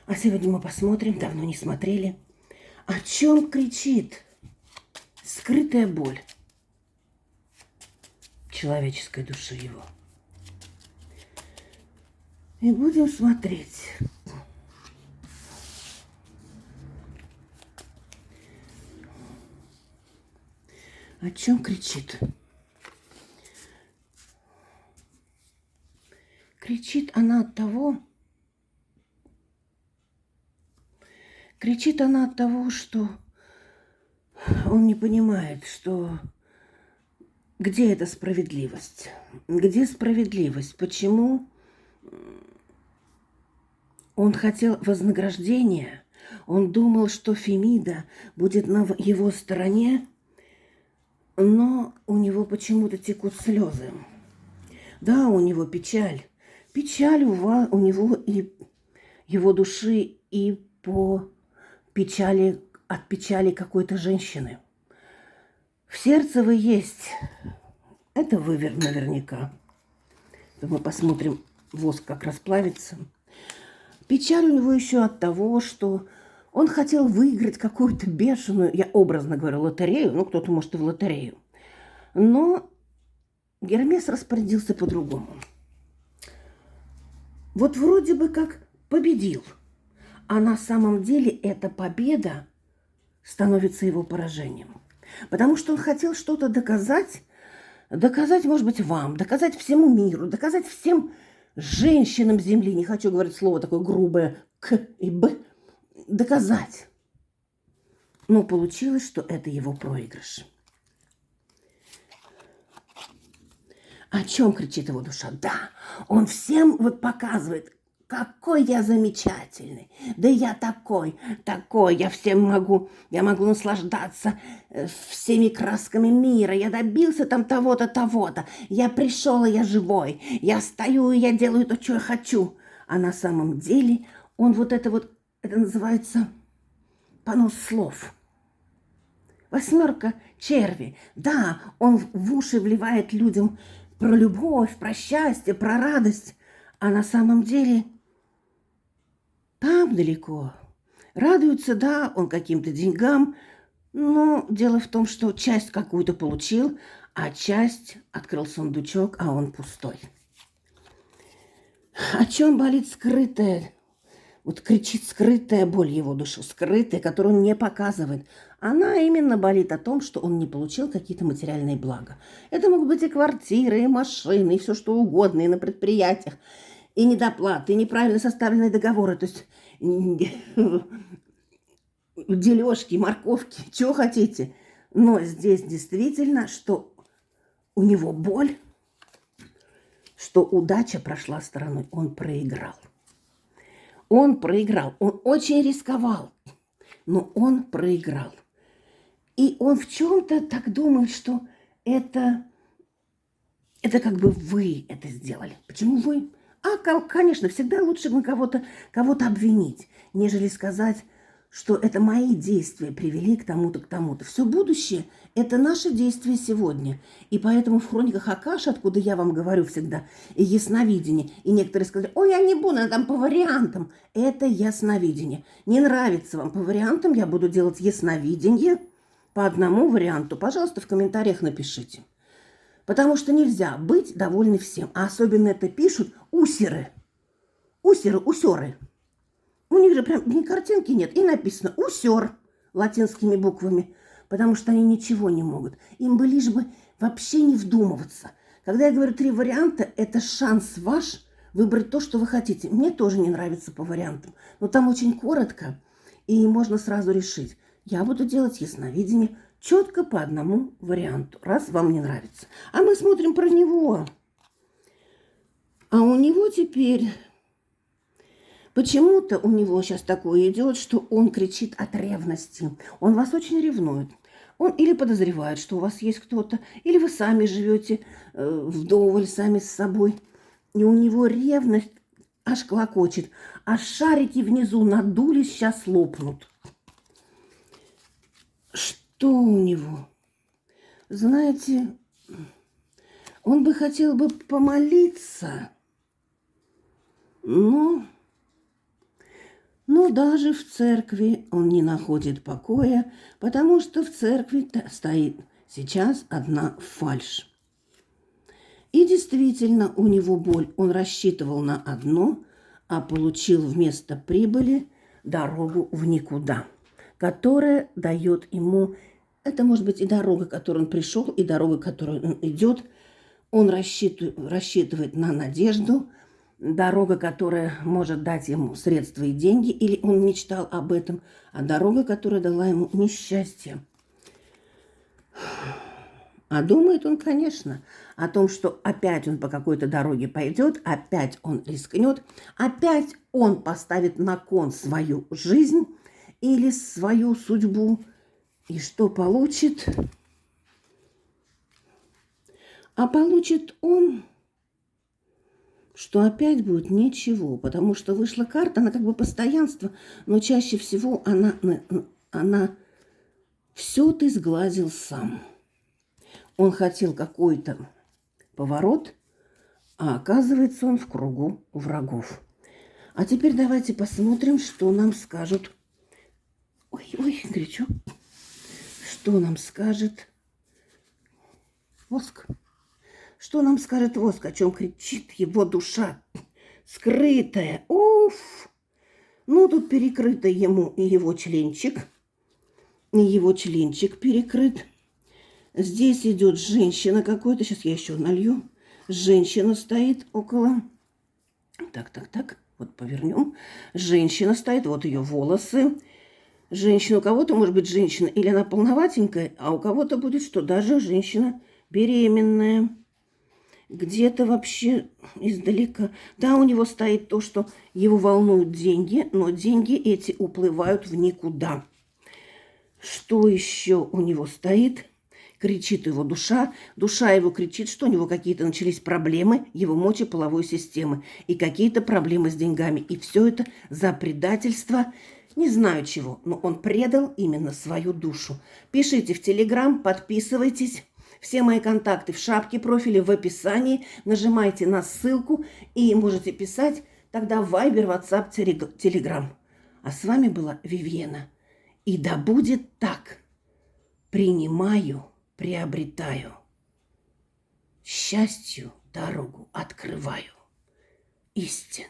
А сегодня мы посмотрим, давно не смотрели, о чем кричит скрытая боль человеческой души его. И будем смотреть. О чем кричит? Кричит она от того, что он не понимает, что где эта справедливость? Где справедливость? Почему он хотел вознаграждения? Он думал, что Фемида будет на его стороне, но у него почему-то текут слезы. Да, у него печаль. Печаль у него и его души, и по печали, от печали какой-то женщины. В сердце вы есть. Это вы наверняка. Мы посмотрим, воск как расплавится. Печаль у него еще от того, что он хотел выиграть какую-то бешеную, я образно говорю, лотерею, ну, кто-то может и в лотерею. Но Гермес распорядился по-другому. Вот вроде бы как победил, а на самом деле эта победа становится его поражением. Потому что он хотел что-то доказать, может быть, вам, доказать всему миру, доказать всем женщинам Земли, не хочу говорить слово такое грубое «к» и «б», доказать. Но получилось, что это его проигрыш. О чем кричит его душа? Да, он всем вот показывает, какой я замечательный, да я такой, я всем могу, я могу наслаждаться всеми красками мира, я добился там того-то, того-то, я пришел, и я живой, я стою, и я делаю то, что я хочу. А на самом деле он это называется понос слов. Восьмерка черви. Да, он в уши вливает людям про любовь, про счастье, про радость, а на самом деле там далеко. Радуется, да, он каким-то деньгам, но дело в том, что часть какую-то получил, а часть открыл сундучок, а он пустой. О чем болит скрытая? Вот кричит скрытая боль его души, скрытая, которую он не показывает. Она именно болит о том, что он не получил какие-то материальные блага. Это могут быть и квартиры, и машины, и все что угодно, и на предприятиях, и недоплаты, и неправильно составленные договоры. То есть дележки, морковки, чего хотите. Но здесь действительно, что у него боль, что удача прошла стороной, он проиграл. Он проиграл, он очень рисковал, но он проиграл. И он в чем-то так думает, что это как бы вы это сделали. Почему вы? Конечно, всегда лучше на кого-то обвинить, нежели сказать, что это мои действия привели к тому-то, к тому-то. Все будущее – это наши действия сегодня. И поэтому в хрониках Акаши, откуда я вам говорю всегда, и ясновидение, и некоторые сказали, ой, я не буду, я там по вариантам. Это ясновидение. Не нравится вам по вариантам, я буду делать ясновидение по одному варианту. Пожалуйста, в комментариях напишите. Потому что нельзя быть довольны всем. А особенно это пишут усеры. Усеры. У них же прям ни картинки нет. И написано «усер» латинскими буквами. Потому что они ничего не могут. Им бы лишь бы вообще не вдумываться. Когда я говорю 3 варианта, это шанс ваш выбрать то, что вы хотите. Мне тоже не нравится по вариантам. Но там очень коротко. И можно сразу решить. Я буду делать ясновидение четко по одному варианту, раз вам не нравится. А мы смотрим про него. А у него теперь... Почему-то у него сейчас такое идет, что он кричит от ревности. Он вас очень ревнует. Он или подозревает, что у вас есть кто-то, или вы сами живете вдоволь сами с собой. И у него ревность аж клокочет. А шарики внизу надулись, сейчас лопнут. Что у него? Знаете, он бы хотел бы помолиться, но Но даже в церкви он не находит покоя, потому что в церкви стоит сейчас одна фальшь. И действительно, у него боль. Он рассчитывал на одно, а получил вместо прибыли дорогу в никуда, которая дает ему... Это может быть и дорога, к которой он пришел, и дорога, к которой он идет. Он рассчитывает на надежду, дорога, которая может дать ему средства и деньги, или он мечтал об этом, а дорога, которая дала ему несчастье. А думает он, конечно, о том, что опять он по какой-то дороге пойдет, опять он рискнет, опять он поставит на кон свою жизнь или свою судьбу. И что получит? А получит он, что опять будет ничего, потому что вышла карта, она как бы постоянство, но чаще всего она все ты сглазил сам. Он хотел какой-то поворот, а оказывается он в кругу врагов. А теперь давайте посмотрим, что нам скажут. Ой, горячо. Что нам скажет воск? Что нам скажет воск, о чем кричит его душа, скрытая? Уф! Ну, тут перекрыто ему и его членчик. И его членчик перекрыт. Здесь идет женщина какой-то. Сейчас я еще налью. Женщина стоит около... Так. Вот повернем. Женщина стоит. Вот ее волосы. Женщина, у кого-то может быть женщина, или она полноватенькая, а у кого-то будет, что даже женщина беременная. Где-то вообще издалека. Да, у него стоит то, что его волнуют деньги, но деньги эти уплывают в никуда. Что еще у него стоит? Кричит его душа. Душа его кричит, что у него какие-то начались проблемы его мочеполовой системы и какие-то проблемы с деньгами. И все это за предательство, не знаю чего, но он предал именно свою душу. Пишите в Телеграм, подписывайтесь. Все мои контакты в шапке профиля, в описании. Нажимайте на ссылку и можете писать тогда в Viber, WhatsApp, Telegram. А с вами была Вивьена. И да будет так. Принимаю, приобретаю. Счастью дорогу открываю. Истина.